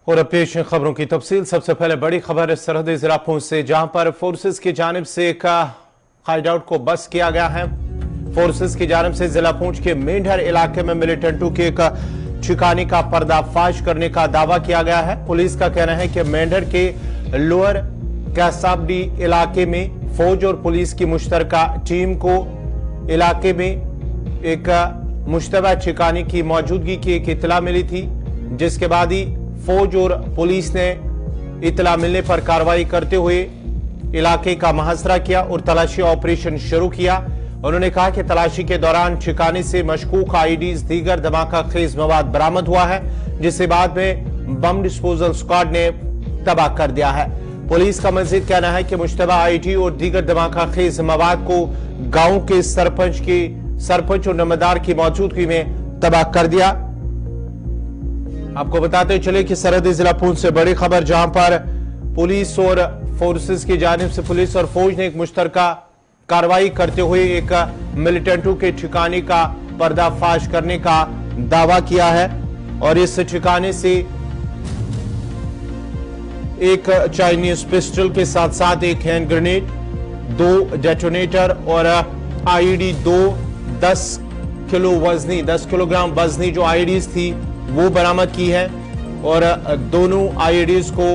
और अब पेश खबरों की तफसील। सबसे पहले बड़ी खबर सरहदी जिला पूंछ से, जहां पर फोर्सेस की जानिब से एक हाइडआउट को बस किया गया है। फोर्सेस की जानिब से जिला पूंछ के मेंढर इलाके में मिलिटेंटों के एक ठिकाने का पर्दाफाश करने का दावा किया गया है। पुलिस का कहना है कि मेंढर के लोअर कैसाबडी इलाके में फौज और पुलिस की मुश्तरका टीम को इलाके में एक मुश्तबा ठिकाने की मौजूदगी की एक इतला मिली थी, जिसके बाद ही फौज और पुलिस ने इतला मिलने पर कार्रवाई करते हुए इलाके का मुहासरा किया और तलाशी ऑपरेशन शुरू किया। उन्होंने कहा कि तलाशी के दौरान ठिकाने से मशकूक आईडीज दीगर धमाका खेज मवाद बरामद हुआ है, जिसे बाद में बम डिस्पोजल स्क्वाड ने तबाह कर दिया है। पुलिस का मजीद कहना है कि मुश्तबा आईडी और दीगर धमाका खेज मवाद को गांव के सरपंच और नंबरदार की मौजूदगी में तबाह कर दिया। आपको बताते चले कि सरहदी जिला पूंछ से बड़ी खबर, जहां पर पुलिस और फोर्सेस की जानिब से पुलिस और फौज ने एक मुश्तरका कार्रवाई करते हुए एक मिलिटेंटों के ठिकाने का पर्दाफाश करने का दावा किया है। और इस ठिकाने से एक चाइनीज पिस्टल के साथ साथ एक हैंड ग्रेनेड, 2 डेटोनेटर और आईडी 10 किलोग्राम वजनी जो आईडीज थी वो बरामद की है। और दोनों आईडीज को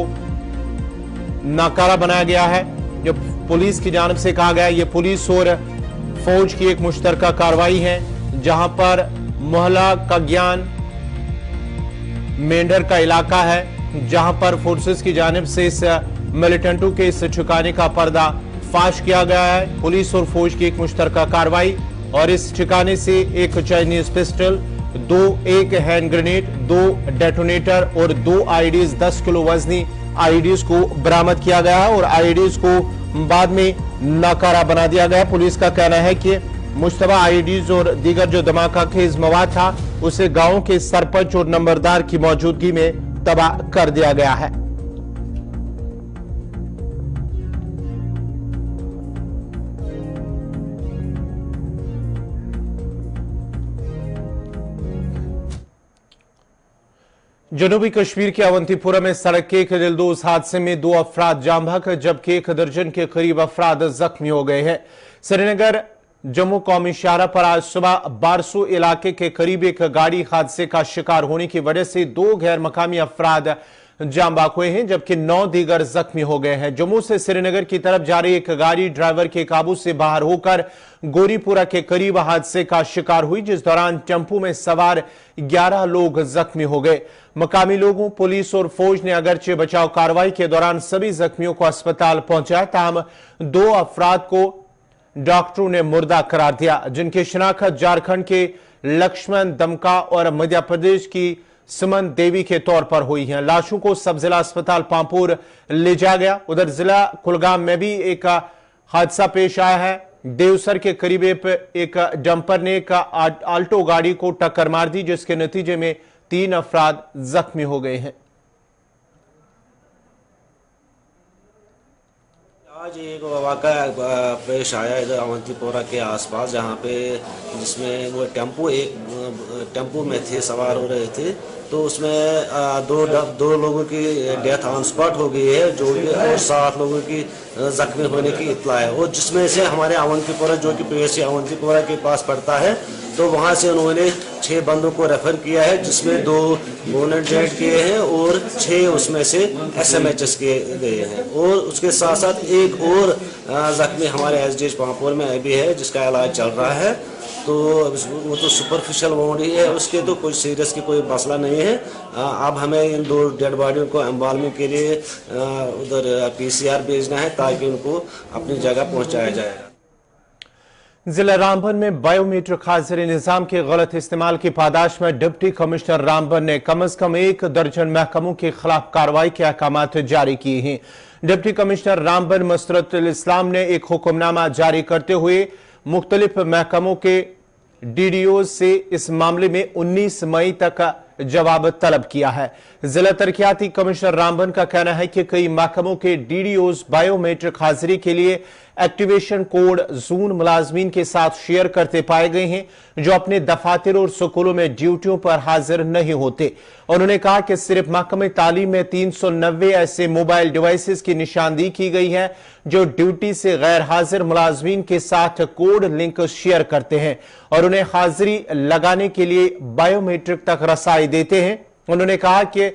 नाकारा बनाया गया है। जो पुलिस की जानिब से कहा गया है, ये पुलिस और फौज की एक मुश्तरका कार्रवाई है, जहां पर मोहल्ला का ज्ञान मेंढर का इलाका है, जहां पर फोर्सेस की जानिब से इस मिलिटेंटों के इस ठिकाने का पर्दा फाश किया गया है। पुलिस और फौज की एक मुश्तरका कार्रवाई और इस ठिकाने से एक चाइनीज पिस्टल, एक हैंड ग्रेनेड, 2 डेटोनेटर और 2 आईडीज 10 किलो वजनी आईडीज को बरामद किया गया है और आईडीज को बाद में नाकारा बना दिया गया। पुलिस का कहना है कि मुश्तबा आईडीज और दीगर जो धमाका खेज मवाद था उसे गांव के सरपंच और नंबरदार की मौजूदगी में तबाह कर दिया गया है। जनूबी कश्मीर के अवंतीपुरा में सड़क के एक दिलदोज हादसे में 2 अफराद जाम बहक जबकि 1 दर्जन के करीब अफराद जख्मी हो गए हैं। श्रीनगर जम्मू कौमी शाहरा पर आज सुबह बारसू इलाके के करीब एक गाड़ी हादसे का शिकार होने की वजह से 2 गैर मकामी अफराद जाम बहक हुए हैं, जबकि 9 दीगर जख्मी हो गए हैं। जम्मू से श्रीनगर की तरफ जा रही एक गाड़ी ड्राइवर के काबू से बाहर होकर गोरीपुरा के करीब हादसे का शिकार हुई, जिस दौरान टेंपू में सवार 11 लोग जख्मी हो गए। मकामी लोगों, पुलिस और फौज ने अगरचे बचाव कार्रवाई के दौरान सभी जख्मियों को अस्पताल पहुंचाया, ताहम 2 अफराद को डॉक्टरों ने मुर्दा करार दिया, जिनकी शिनाख्त झारखंड के लक्ष्मण दमका और मध्य प्रदेश की सुमन देवी के तौर पर हुई है। लाशों को सब जिला अस्पताल पांपुर ले जाया गया। उधर जिला कुलगाम में भी एक हादसा पेश आया है। देवसर के करीब एक डंपर ने एक आल्टो गाड़ी को टक्कर मार दी, जिसके नतीजे में 3 अफराद जख्मी हो गए हैं। आज एक वाक़ा पेश आया इधर अवंतीपोरा के आसपास, जहाँ पे जिसमें वो टेम्पू में थे, सवार हो रहे थे, तो उसमें दो लोगों की डेथ ऑन स्पॉट हो गई है, जो और 7 लोगों की जख्मी होने की इत्तला है। और जिसमें से हमारे अवंतीपोरा, जो कि पीएचसी अवंतीपोरा के पास पड़ता है, तो वहाँ से उन्होंने 6 बंदों को रेफर किया है, जिसमें 2 बोनेट जॉइंट किए हैं और 6 उसमें से SMHs किए गए हैं। और उसके साथ साथ एक और जख्मी हमारे SDH पांपुर में अभी है, जिसका इलाज चल रहा है। तो वो तो सुपरफिशियल वाउंड ही है, उसके तो कोई सीरियस की कोई मसला नहीं है। अब हमें इन 2 डेड बॉडियों को एम्बाल्मिंग के लिए उधर PCR भेजना है, ताकि उनको अपनी जगह पहुंचाया जाएगा। जिला रामबन में बायोमेट्रिक हाजिरी निजाम के गलत इस्तेमाल की पादाश में डिप्टी कमिश्नर रामबन ने कम अज कम 1 दर्जन महकमों के खिलाफ कार्रवाई के अहकाम जारी किए हैं। डिप्टी कमिश्नर रामबन मसरतुल इस्लाम ने एक हुक्मनामा जारी करते हुए मुख्तलिफ महकमों के DDO से इस मामले में 19 मई तक जवाब तलब किया है। जिला तरक्याती कमिश्नर रामबन का कहना है कि कई महकमों के DDOs बायोमेट्रिक हाजिरी के लिए एक्टिवेशन कोड जून मुलाजमीन के साथ शेयर करते पाए गए हैं जो अपने दफातर और स्कूलों में ड्यूटियों पर हाजिर नहीं होते। उन्होंने कहा कि सिर्फ महकमे तालीम में 390 ऐसे मोबाइल डिवाइसेस की निशानदेही की गई है जो ड्यूटी से गैर हाजिर मुलाजमीन के साथ कोड लिंक शेयर करते हैं और उन्हें हाजिरी लगाने के लिए बायोमेट्रिक तक रसाई देते हैं। उन्होंने कहा कि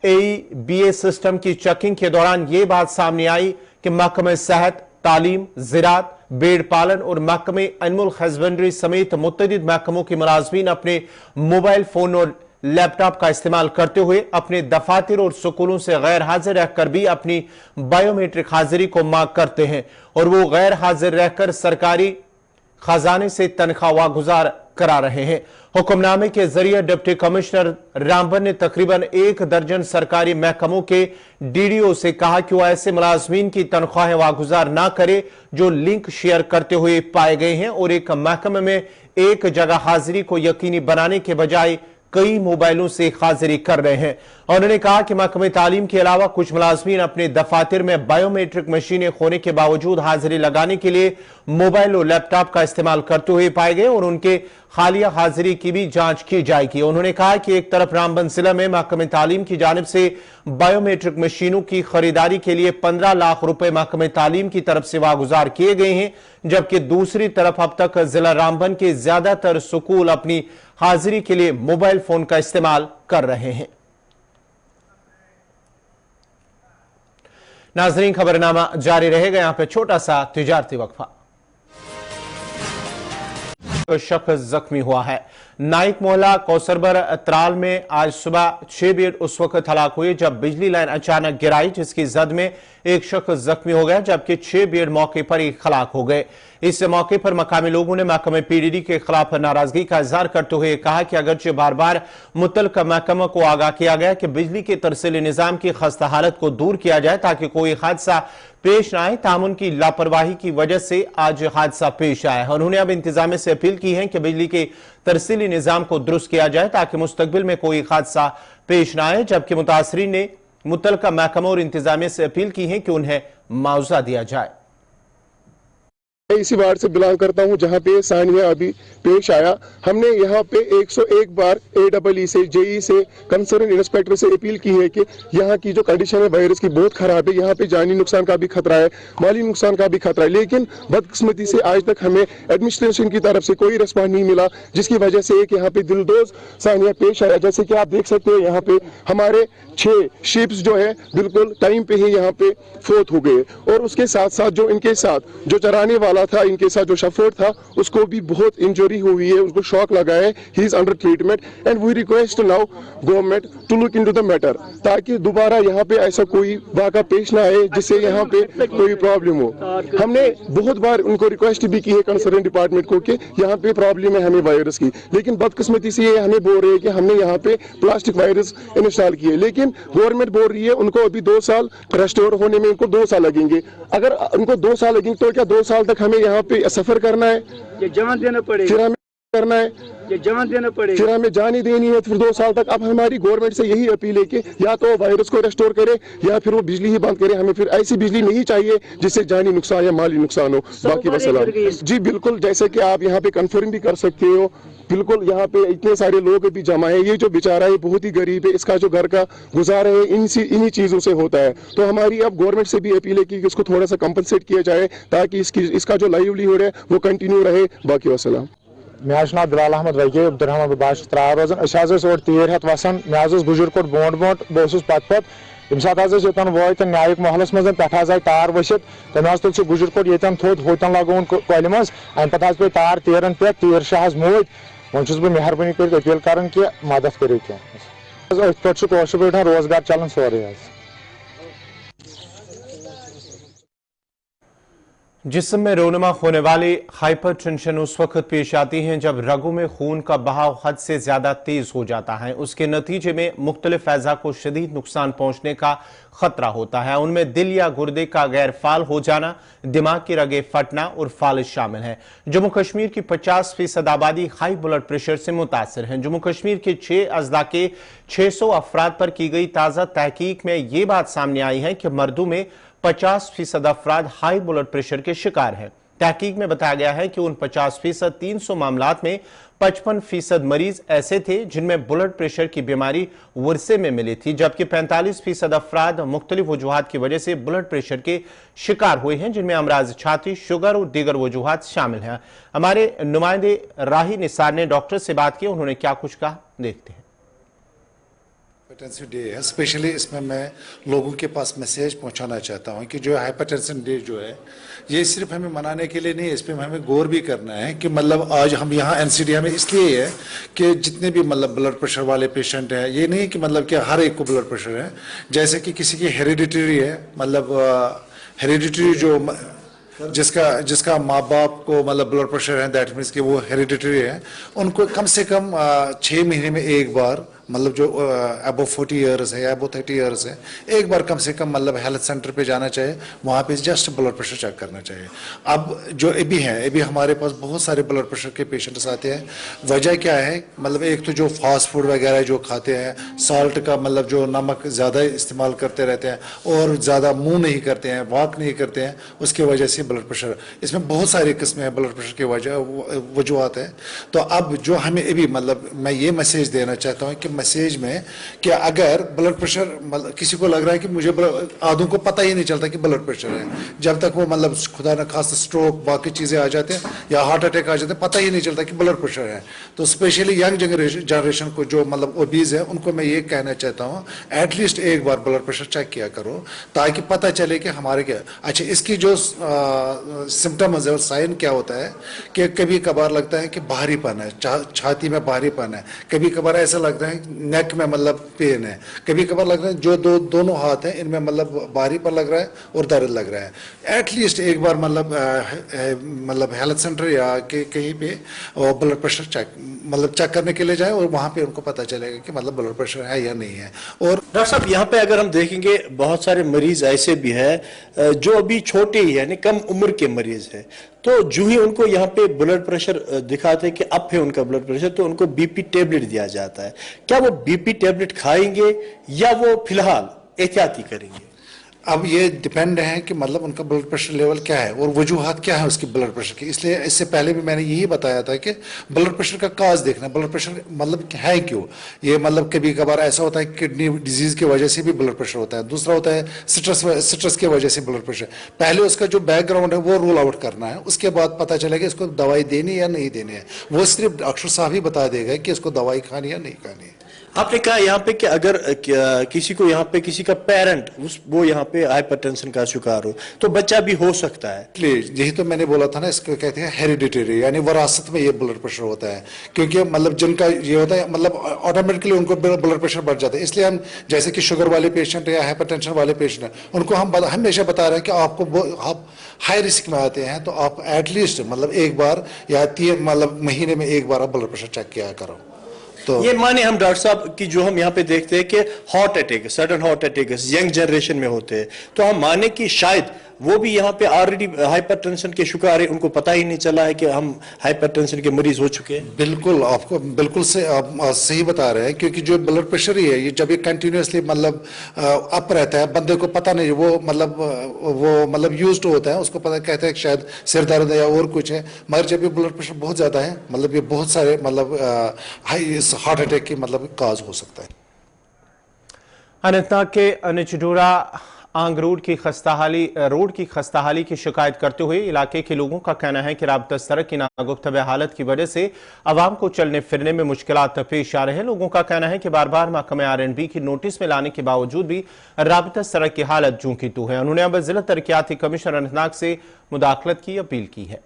AEBA सिस्टम की चेकिंग के दौरान यह बात सामने आई कि महकमे सेहत, तालीम, ज़राअत, भेड़ पालन और महकमे एनिमल हस्बेंड्री समेत मुतअद्दिद महकमों के मुलाजमीन अपने मोबाइल फोन और लैपटॉप का इस्तेमाल करते हुए अपने दफातर और स्कूलों से गैर हाजिर रहकर भी अपनी बायोमेट्रिक हाजिरी को मांग करते हैं और वो गैर हाजिर रहकर सरकारी खजाने से तनख्वाह वागुजार करा रहे हैं। हुक्मनामे के जरिए डिप्टी कमिश्नर रामबन ने तकरीबन 1 दर्जन सरकारी महकमों के DDO से कहा कि वो ऐसे मुलाजमीन की तनख्वाहें वागुजार ना करे जो लिंक शेयर करते हुए पाए गए हैं और एक महकमे में एक जगह हाजिरी को यकीनी बनाने के बजाय कई मोबाइलों से हाजिरी कर रहे हैं। उन्होंने कहा कि महकमे तालीम के अलावा कुछ मुलाजमीन अपने दफातर में बायोमेट्रिक मशीनें होने के बावजूद हाजिरी लगाने के लिए मोबाइल और लैपटॉप का इस्तेमाल करते हुए पाए गए और उनके हालिया हाजिरी की भी जांच की जाएगी। उन्होंने कहा कि एक तरफ रामबन जिला में महकमे तालीम की जानिब से बायोमेट्रिक मशीनों की खरीदारी के लिए 15 लाख रुपए महकमे तालीम की तरफ से वागुजार किए गए हैं, जबकि दूसरी तरफ अब तक जिला रामबन के ज्यादातर स्कूल अपनी हाजिरी के लिए मोबाइल फोन का इस्तेमाल कर रहे हैं। नाजरीन, खबरनामा जारी रहेगा। यहां पे छोटा सा तिजारती वक्फा। शख्स जख्मी हुआ है। नाइक मोहल्ला कौसरबर त्राल में आज सुबह 6 बेड उस वक्त हलाक हुए जब बिजली लाइन अचानक गिराई, जिसकी जद में एक शख्स जख्मी हो गया जबकि 6 बेड मौके पर ही हलाक हो गए। इस मौके पर मकामी लोगों ने महकमे PDD के खिलाफ नाराजगी का इजहार करते हुए कहा कि अगरचे बार बार मुतल्लिका महकमा को आगाह किया गया कि बिजली के तरसीली निजाम की खस्ता हालत को दूर किया जाए ताकि कोई हादसा पेश न आए, ताहम उनकी लापरवाही की वजह से आज हादसा पेश आया है। उन्होंने अब इंतजामिया से अपील की है कि बिजली के तरसीली निजाम को दुरुस्त किया जाए ताकि मुस्तकबिल में कोई हादसा पेश न आए, जबकि मुतासरीन ने मुतल्लिका महकमा और इंतजामिया से अपील की है कि उन्हें मुआवजा दिया जाए। इसी वार्ड से बिलोंग करता हूं जहां पे सानिया अभी पेश आया। हमने यहां पे 101 बार AEE से JE से कंसर्न इंस्पेक्टर से अपील की है कि यहां की जो कंडीशन है वायरस की बहुत खराब है, यहां पे जानी नुकसान का भी खतरा है, माली नुकसान का भी खतरा है, लेकिन बदकिस्मती से आज तक हमें एडमिनिस्ट्रेशन की तरफ से कोई रिस्पॉन्स नहीं मिला, जिसकी वजह से एक यहाँ पे दिलदोज सानिया पेश आया। जैसे कि आप देख सकते हैं यहाँ पे हमारे 6 शिप्स जो है बिल्कुल टाइम पे ही यहाँ पे फोत हो गए और उसके साथ साथ जो इनके साथ जो चराने वाला था, इनके साथ जो शफर था, उसको भी बहुत इंजरी हुई है, उसको शॉक लगा है। He is under treatment and we request now government to look into the matter ताकि दोबारा यहाँ पे ऐसा कोई वाक़ा पेश ना आए जिससे यहाँ पे कोई प्रॉब्लम हो। हमने बहुत बार उनको रिक्वेस्ट भी की है कंसर्न डिपार्टमेंट को कि यहाँ पे प्रॉब्लम है हमें वायरस की, लेकिन बदकिस्मती से ये हमें बोल रहे हैं कि हमने यहाँ पे प्लास्टिक वायरस इंस्टॉल किए, लेकिन गवर्नमेंट बोल रही है उनको अभी 2 साल रेस्टोर होने में उनको 2 साल लगेंगे। अगर उनको 2 साल लगेंगे तो क्या 2 साल तक हमें यहाँ पे सफर करना है, जवान देना पड़ेगा, फिर हमें करना है, जवान देना पड़ेगा, फिर हमें जान ही देनी है फिर 2 साल तक। अब हमारी गवर्नमेंट से यही अपील है कि या तो वायरस को रेस्टोर करे या फिर वो बिजली ही बंद करे। हमें फिर ऐसी बिजली नहीं चाहिए जिससे जानी नुकसान या माली नुकसान हो। बाकी वसलाम। जी बिल्कुल, जैसे कि आप यहाँ पे कंफर्म भी कर सकते हो, बिल्कुल यहाँ पे इतने सारे लोग भी जमा है। ये जो बेचारा है बहुत ही गरीब है, इसका जो घर का गुजारा है इन्हीं चीजों से होता है। तो हमारी अब गवर्नमेंट से भी अपील है कि इसको थोड़ा सा कंपनसेट किया जाए ताकि इसका जो लाइवलीहुड है वो कंटिन्यू रहे। बाकी वसलाम। मे नाव बिलाल अहमद वगी अब्दुलरहमान बाश त्राल रोजान और तीर हेत वसान मे गुजर कोट बोट बोट बहुत पत पत यम सात योतन वात न्यायिक महलस मज पे आए तार वसित तमें तुल गुजर कोट ये थोद होतन लगन कल मज अम पे पे तार तीरन पे तीर मोत वो बह मेहरबानी कर अपील कर कि मदद करो पे रोजगार चलान सोरे। जिस्म में रोनुमा होने वाली हाइपरटेंशन उस वक्त पेश आती है जब रगों में खून का बहाव हद से ज्यादा तेज हो जाता है। उसके नतीजे में मुख्तलिफ अज़ा को शदीद नुकसान पहुंचने का खतरा होता है। उनमें दिल या गुर्दे का गैर फाल हो जाना, दिमाग की रगें फटना और फालिज शामिल है। जम्मू कश्मीर की 50% आबादी हाई ब्लड प्रेशर से मुतासर है। जम्मू कश्मीर के 6 अजला के 600 अफराद पर की गई ताज़ा तहकीक में ये बात सामने आई है कि मर्दों में 50% अफराद हाई ब्लड प्रेशर के शिकार हैं। तहकीक में बताया गया है कि उन 50% 300 मामलात में 55% मरीज ऐसे थे जिनमें ब्लड प्रेशर की बीमारी वर्षे में मिली थी, जबकि 45% अफराद मुख्तलिफ वजूहात की वजह से ब्लड प्रेशर के शिकार हुए हैं, जिनमें अमराज छाती, शुगर और दीगर वजूहात शामिल हैं। हमारे नुमाइंदे राही निसार ने डॉक्टर से बात की, उन्होंने क्या कुछ कहा, देखते हैं। हाइपरटेंसिव डे है, स्पेशली इसमें मैं लोगों के पास मैसेज पहुंचाना चाहता हूं कि जो हाइपरटेंशन डे जो है ये सिर्फ हमें मनाने के लिए नहीं है, इस पर हमें गौर भी करना है कि मतलब आज हम यहाँ एनसीडी में इसलिए है कि जितने भी मतलब ब्लड प्रेशर वाले पेशेंट हैं, ये नहीं कि मतलब कि हर एक को ब्लड प्रेशर है, जैसे कि किसी की हेरिडिटरी है, मतलब हेरिडिटरी जो जिसका माँ बाप को मतलब ब्लड प्रेशर है, दैट मीन्स कि वो हेरिडिटरी है, उनको कम से कम 6 महीने में एक बार मतलब जो अबव 40 ईयर्स है या अबव 30 ईयर्स है, एक बार कम से कम मतलब हेल्थ सेंटर पे जाना चाहिए, वहाँ पे जस्ट ब्लड प्रेशर चेक करना चाहिए। अब जो अभी हैं, अभी हमारे पास बहुत सारे ब्लड प्रेशर के पेशेंट्स आते हैं। वजह क्या है, मतलब एक तो जो फास्ट फूड वगैरह जो खाते हैं, साल्ट का मतलब जो नमक ज़्यादा इस्तेमाल करते रहते हैं और ज़्यादा मुँह नहीं करते हैं, वॉक नहीं करते हैं, उसकी वजह से ब्लड प्रेशर, इसमें बहुत सारी किस्में हैं ब्लड प्रेशर की वजूहत है। तो अब जो हमें अभी मतलब मैं ये मैसेज देना चाहता हूँ कि मैसेज में कि अगर ब्लड प्रेशर मतलब किसी को लग रहा है कि मुझे आधों को पता ही नहीं चलता कि ब्लड प्रेशर है, जब तक वो मतलब खुदा न खास स्ट्रोक बाकी चीज़ें आ जाते हैं या हार्ट अटैक आ जाते हैं, पता ही नहीं चलता कि ब्लड प्रेशर है। तो स्पेशली यंग जनरेशन को जो मतलब ओबीज है, उनको मैं ये कहना चाहता हूँ एटलीस्ट एक बार ब्लड प्रेशर चेक किया करो, ताकि पता चले कि हमारे क्या। अच्छा, इसकी जो सिम्टम्स है और साइन क्या होता है कि कभी कभार लगता है कि भारीपन है, छाती में भारीपन है, कभी कभार ऐसा लगता है नेक में मतलब पेन है, कभी कभार लग रहा है जो दोनों हाथ हैं इनमें मतलब भारीपन लग रहा है और दर्द लग रहा है। एटलीस्ट एक बार मतलब हेल्थ सेंटर या कहीं पे ब्लड प्रेशर चेक करने के लिए जाए और वहाँ पे उनको पता चलेगा कि मतलब ब्लड प्रेशर है या नहीं है। और डॉक्टर साहब, यहाँ पे अगर हम देखेंगे बहुत सारे मरीज ऐसे भी हैं जो अभी छोटे ही यानी कम उम्र के मरीज हैं, तो जो ही उनको यहाँ पे ब्लड प्रेशर दिखाते हैं कि अप है उनका ब्लड प्रेशर, तो उनको बीपी टेबलेट दिया जाता है। क्या वो बीपी टेबलेट खाएंगे या वो फिलहाल एहतियाती करेंगे? अब ये डिपेंड है कि मतलब उनका ब्लड प्रेशर लेवल क्या है और वजूहात क्या है उसकी ब्लड प्रेशर की। इसलिए इससे पहले भी मैंने यही बताया था कि ब्लड प्रेशर का काज देखना, ब्लड प्रेशर मतलब है क्यों। ये मतलब कभी कभार ऐसा होता है कि किडनी डिजीज की वजह से भी ब्लड प्रेशर होता है, दूसरा होता है स्ट्रेस की वजह से ब्लड प्रेशर। पहले उसका जो बैकग्राउंड है वो रूल आउट करना है, उसके बाद पता चलेगा इसको दवाई देनी या नहीं देनी है। वो सिर्फ डॉक्टर साहब ही बता देगा कि इसको दवाई खानी या नहीं खानी है। आपने कहा यहाँ पे कि अगर किसी को यहाँ पे किसी का पेरेंट वो यहाँ पे हाइपरटेंशन का शिकार हो तो बच्चा भी हो सकता है। यही तो मैंने बोला था ना, इसको कहते हैं हेरिडिटरी, यानी विरासत में ये ब्लड प्रेशर होता है, क्योंकि मतलब जिनका ये होता है मतलब ऑटोमेटिकली उनको ब्लड प्रेशर बढ़ जाता है। इसलिए हम जैसे कि शुगर वाले पेशेंट या हाइपरटेंशन वाले पेशेंट हैं, उनको हम हमेशा बता रहे हैं कि आप हाई रिस्क में आते हैं तो आप एटलीस्ट मतलब एक बार या 3 मतलब महीने में एक बार आप ब्लड प्रेशर चेक किया करो। तो ये माने हम डॉक्टर साहब की जो हम यहाँ पे देखते हैं कि heart attack, sudden heart attack young generation में होते हैं, तो हम माने कि शायद वो भी यहाँ पे ऑलरेडी हाइपरटेंशन के शिकार है, उनको पता ही नहीं चला है कि हम हाइपरटेंशन के मरीज हो चुके हैं। बिल्कुल, आपको बिल्कुल से आप सही बता रहे हैं, क्योंकि जो ब्लड प्रेशर ही है ये जब ये कंटिन्यूसली मतलब अप रहता है, बंदे को पता नहीं वो मतलब यूज्ड होता है, उसको पता कहते हैं शायद सिर दर्द है या और कुछ है, मगर जब ये ब्लड प्रेशर बहुत ज्यादा है मतलब ये बहुत सारे मतलब हार्ट अटैक की मतलब काज हो सकता है। अनंतनाग के निचडूरा आंग रोड की खस्ताहाली की शिकायत करते हुए इलाके के लोगों का कहना है कि राबता सड़क की नागुफ्तबे हालत की वजह से आवाम को चलने फिरने में मुश्किलात पेश आ रहे हैं। लोगों का कहना है कि बार बार महकमे R&B की नोटिस में लाने के बावजूद भी राबता सड़क की हालत जूं की तू है। उन्होंने अब जिला तरक्याती कमिश्नर अनंतनाग से मुदाखलत की अपील की है।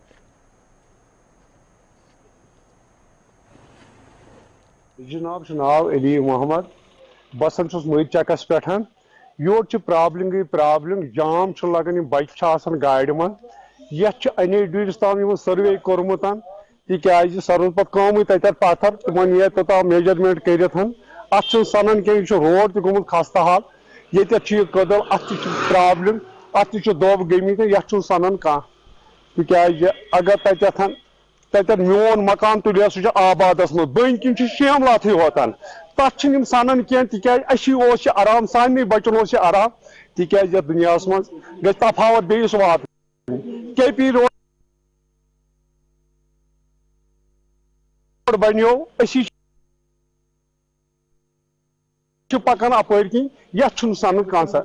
जनाब नाव अली मोहम्मद, बसन मई चकस पे योर प्रॉब्लम जाम लगन बच्चे गाड़ मन ये अनेडीस ताम सर्वे कोर्मुत तिज सर पे तथ पत्थर तिमन ये तोता मेजरमेंट कर अत सनन कह रोड तमुत खस्ता हाल ये कदल अत प्रॉब्लम अत दोब गमित ये सनन कह तिज अगर तथ मोन मकान तुलिया सह आबादस मज बन किन शेमलात होतान تک سنان کی اسی آرام سارے بچن آرام تاز دنیا مز گھر تفاوت بیس وات کے پی روڈ بنو اسی پکان اپر کن یھ سن کان سا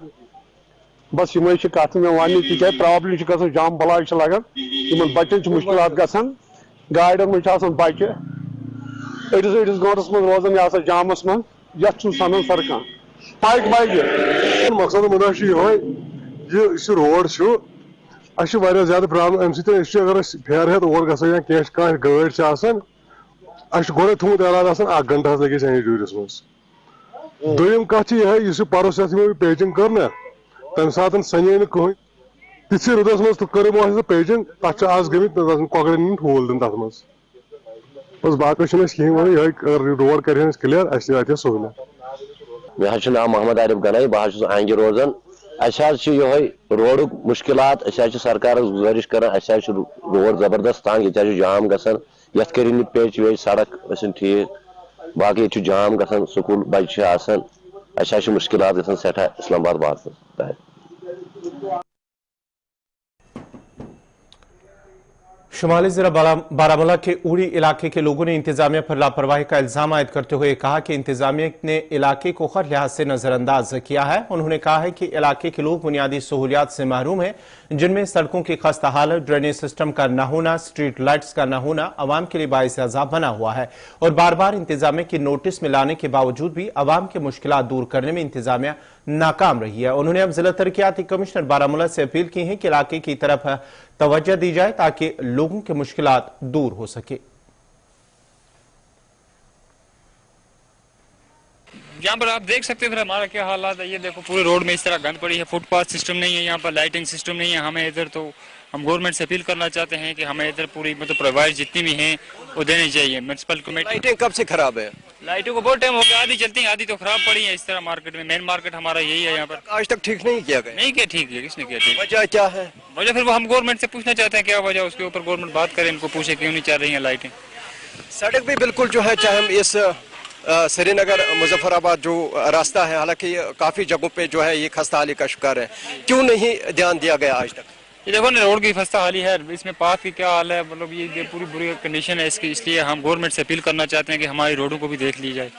بس یہ کت میں ون تک پرابلم گھان جام بلاگ لگان بچن مشکلات گھان گاڑین من بچہ أڑس گنٹس من روزان یہ جامس من یھ سنان سر کان پائک بائک مقصد مناشی یہ روڈ اچھا واریاہ زیادہ پرابلم امہ سۭتۍ اگر پھیرٕ ہٮ۪تھ اور گژھو یا کانٛہہ گٲڑۍ چھِ آسان اَسہِ چھُ گۄڈے تھوٚمُت اعلان آسان 1 گھنٹہٕ حظ لگہِ اَسہِ اینہِ ڈیوٗرِس منٛز دوٚیِم کتھ چھِ یِہے یُس یہِ پرُس یتھ یِمو پیچنگ کٔر نا تمہِ ساتہٕ سنے نہٕ کٕہٕنۍ تِتھسٕے رُدس منٛز کٔر یِمو اَسہِ پیچنگ تتھ چھِ آز گٔمٕتۍ کۄکرن ہٕنٛدۍ ٹھوٗل دِنہٕ تتھ منٛز بس باقٕے چھُنہٕ اَسہِ کِہیٖنۍ وَنُن یِہوٚے روڈ کرِہن اَسہِ کٕلیر اَسہِ واتہِ ہا سہوٗلیت مےٚ حظ چھُ ناو محمد عارف گنایی بہٕ حظ چھُس آنگہِ روزان اَسہِ حظ چھِ یِہوٚے روڈُک مُشکِلات أسۍ حظ چھِ سرکارس گُزٲرِش کران اَسہِ حظ چھُ روڈ زبردست تنگ ییٚتہِ حظ چھُ جام گژھان یتھ کٔرِنۍ یہِ پیچ ویچ سڑک ٲسِن ٹھیٖک باقٕے ییٚتہِ چھُ جام گژھان سکوٗل بچہِ چھِ آسان اَسہِ حظ چھِ مُشکِلات گژھان سٮ۪ٹھاہ اسلام آباد واتنس تام شمالی ضلع بارامولہ کے اوڑی علاقے کے لوگوں نے انتظامیہ پر لاپرواہی کا الزام عائد کرتے ہوئے کہا کہ انتظامیہ نے علاقے کو ہر لحاظ سے نظر انداز کیا ہے انہوں نے کہا ہے کہ علاقے کے لوگ بنیادی سہولیات سے محروم ہیں جن میں سڑکوں کی خستہ حالت ڈرینیج سسٹم کا نہ ہونا اسٹریٹ لائٹس کا نہ ہونا عوام کے لیے باعث عذاب بنا ہوا ہے اور بار بار انتظامیہ کی نوٹس میں لانے کے باوجود بھی عوام کے مشکلات دور کرنے میں انتظامیہ ناکام رہی ہے انہوں نے اب ضلع ترقیاتی کمشنر بارامولہ سے اپیل کی ہے کہ علاقے کی طرف توجہ دی جائے تاکہ لوگوں کے مشکلات دور ہو سکے یہاں پر آپ دیکھ سکتے ہیں ہمارا کیا حالات ہے یہ دیکھو پورے روڈ میں اس طرح گند پڑی ہے فٹ پاتھ سسٹم نہیں ہے یہاں پر لائٹنگ سسٹم نہیں ہے ہمیں ادھر تو ہم گورنمنٹ سے اپیل کرنا چاہتے ہیں کہ ہمیں ادھر پوری پرووائڈ جتنی بھی ہیں وہ دینی چاہیے میونسپل کمیٹی لائٹیں کب سے خراب ہے لائٹوں کو بہت ٹائم ہو گیا آدھی چلتی ہیں آدھی تو خراب پڑی ہیں اس طرح مارکیٹ میں مین مارکیٹ ہمارا یہی ہے یہاں پر آج تک ٹھیک نہیں کیا گیا نہیں کیا ٹھیک ہے کس نے کیا ٹھیک وجہ کیا ہے وجہ پھر وہ ہم گورنمنٹ سے پوچھنا چاہتے ہیں کیا وجہ اس کے اوپر گورنمنٹ بات کرے ان کو پوچھے کیوں نہیں چل رہی ہیں لائٹیں سڑک بھی بالکل جو ہے چاہے ہم اس سری نگر مظفر آباد جو راستہ ہے حالانکہ کافی جگہوں پہ جو ہے یہ خستہ حالی کا شکار ہے کیوں نہیں دھیان دیا گیا آج تک یہ دیکھو نا روڈ کی خستہ حالی ہے اس میں پاتھ کی کیا حال ہے مطلب یہ پوری بری کنڈیشن ہے اس کی اس لیے ہم گورنمنٹ سے اپیل کرنا چاہتے ہیں کہ ہماری روڈوں کو بھی دیکھ لی جائے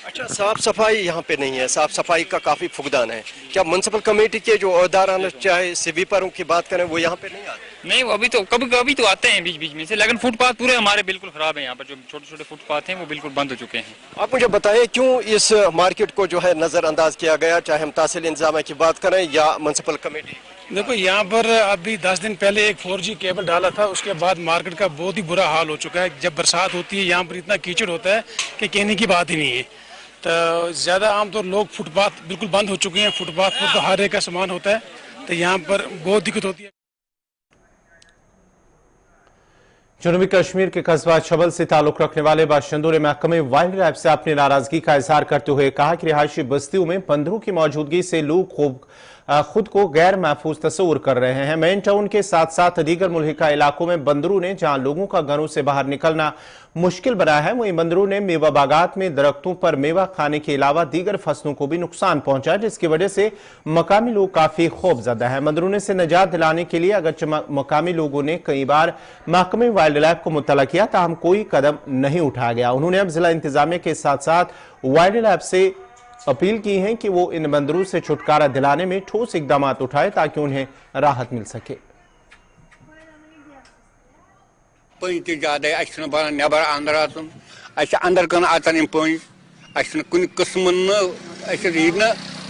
اچھا صاف صفائی یہاں پہ نہیں ہے صاف صفائی کا کافی فقدان ہے کیا میونسپل کمیٹی کے جو عہدیدار چاہے سویپروں کی بات کریں وہ یہاں پہ نہیں آتے نہیں وہ ابھی تو کبھی کبھی تو آتے ہیں بیچ بیچ میں سے لیکن فٹ پاتھ پورے ہمارے بالکل خراب ہیں یہاں پر جو چھوٹے چھوٹے فٹ پاتھ ہیں وہ بالکل بند ہو چکے ہیں آپ مجھے بتائیں کیوں اس مارکیٹ کو جو ہے نظر انداز کیا گیا چاہے ہم تحصیل انتظامیہ کی بات کریں یا میونسپل کمیٹی دیکھو یہاں پر ابھی 10 دن پہلے ایک 4G کیبل ڈالا تھا اس کے بعد مارکیٹ کا بہت ہی برا حال ہو چکا ہے جب برسات ہوتی ہے یہاں پر اتنا کیچڑ ہوتا ہے کہ کہنے کی بات ہی نہیں ہے تو زیادہ عام طور لوگ فٹ پاتھ بالکل بند ہو چکے ہیں فٹ پاتھ پر تو ہر ایک کا سامان ہوتا ہے تو یہاں پر بہت دقت ہوتی ہے جنوبی کشمیر کے قصبہ چھبل سے تعلق رکھنے والے باشندوں نے محکمہ وائلڈ لائف سے اپنی ناراضگی کا اظہار کرتے ہوئے کہا کہ رہائشی بستیوں میں بندروں کی موجودگی سے لوگ خود کو غیر محفوظ تصور کر رہے ہیں مین ٹاؤن کے ساتھ ساتھ دیگر ملحقہ علاقوں میں بندروں نے جہاں لوگوں کا گھروں سے باہر نکلنا مشکل بنا ہے وہیں بندروں نے میوہ باغات میں درختوں پر میوہ کھانے کے علاوہ دیگر فصلوں کو بھی نقصان پہنچا جس کی وجہ سے مقامی لوگ کافی خوف زدہ ہیں بندروں سے نجات دلانے کے لیے اگرچہ مقامی لوگوں نے کئی بار محکمہ وائلڈ لائف کو مطلع کیا تاہم کوئی قدم نہیں اٹھایا گیا انہوں نے اب ضلع انتظامیہ کے ساتھ ساتھ وائلڈ لائف سے اپیل کی ہے کہ وہ ان بندروں سے چھٹکارا دلانے میں ٹھوس اقدامات اٹھائے تاکہ انہیں راحت مل سکے پن تہ زیادہ اچھا بنان نبر اندر اچھا اچھا اندر کن اچان پن اچھا کن قسم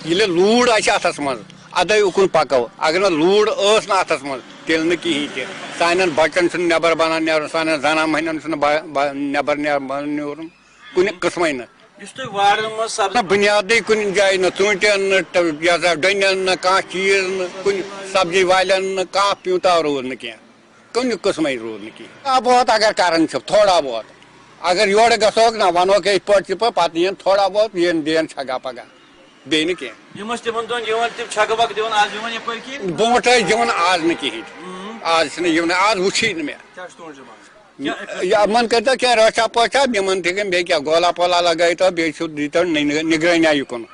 یہ لوڑ اتس مز ادے اکن پکو اگر لوڑ نا اتس مز تیل کہین تہ سان بچن نبر بنان نیرن سان زنان مہنین نبر نیرن کن قسم بنیادی کن جائے نا ژوٗنٛٹھٮ۪ن نہ ڈۄنٮ۪ن نہ کانٛہہ چیٖز نہٕ کُنہِ سبزی والٮ۪ن نہٕ کانٛہہ پیوٗنٛتاہ روٗد نہٕ کینٛہہ کُنہِ قٕسمٕے روٗد نہٕ کینٛہہ تھوڑا بہت اگر کران چھِ تھوڑا بہت اگر یورٕ گژھوکھ نا ونوکھ یِتھ پٲٹھۍ تہِ پتہٕ یِن تھوڑا بہت یِن دِن چھگا پگاہ بیٚیہِ نہٕ کینٛہہ برونٛٹھ ٲسۍ دِوان آز نہٕ کِہیٖنۍ آز چھِنہٕ یِوان آز وٕچھی نہٕ مےٚ या मन करता क्या रचा पोचा बिमन थे बे क्या गोला पोला लगाई तो बे शुद्ध दीता निगरानी आई कोन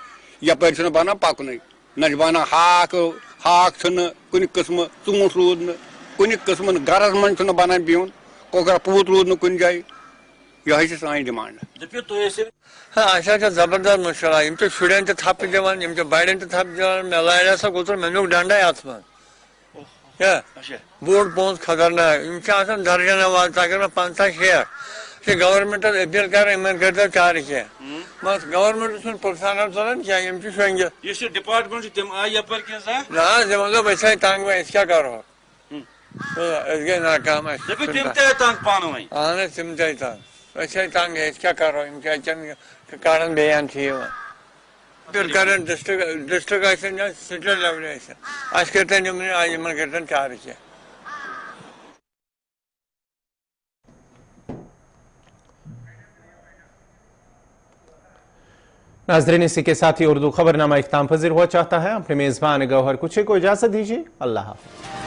यपर छन बना पाकुन न बना हाक छन कुन किस्म चूंठ रूद न कुन किस्म गरज मन छन बना बिहुन कोकरा पूत रूद न कुन जाय यही से साइन डिमांड हाँ अच्छा जबरदस्त मुश्किल है इनके शुरें तो थाप दिवान इनके बाइडें तो थाप दिवान मेलाया सा गुजर मेनू डांडा है आसमान क्या बोर्ड बहुत खतरनाक है इनके आसन दर्जन आवाज ताकि मैं 5-6 से गवर्नमेंट अपील कर इमन करता 4 है बस गवर्नमेंट उसमें प्रोत्साहन चलन क्या इनकी संगे ये से डिपार्टमेंट तुम आई पर के सा ना जब वैसा ही तांग में इसका करो इसके नाकाम है जब तिमते तांग पानो है आने तिमते तांग वैसे ही तांग है इसका करो इनके अचन के कारण बयान थी वो फिर करंट डिस्ट्रिक्ट ऐसे ना सेंट्रल लेवल ऐसे आज कहते हैं हमने आज मन करते हैं 4 है नाज़रीन इसी के साथ ही उर्दू खबरनामा इख्तिताम पज़ीर हुआ चाहता है। अपने मेज़बान गौहर कुछे को इजाज़त दीजिए। अल्लाह हाफ़िज़।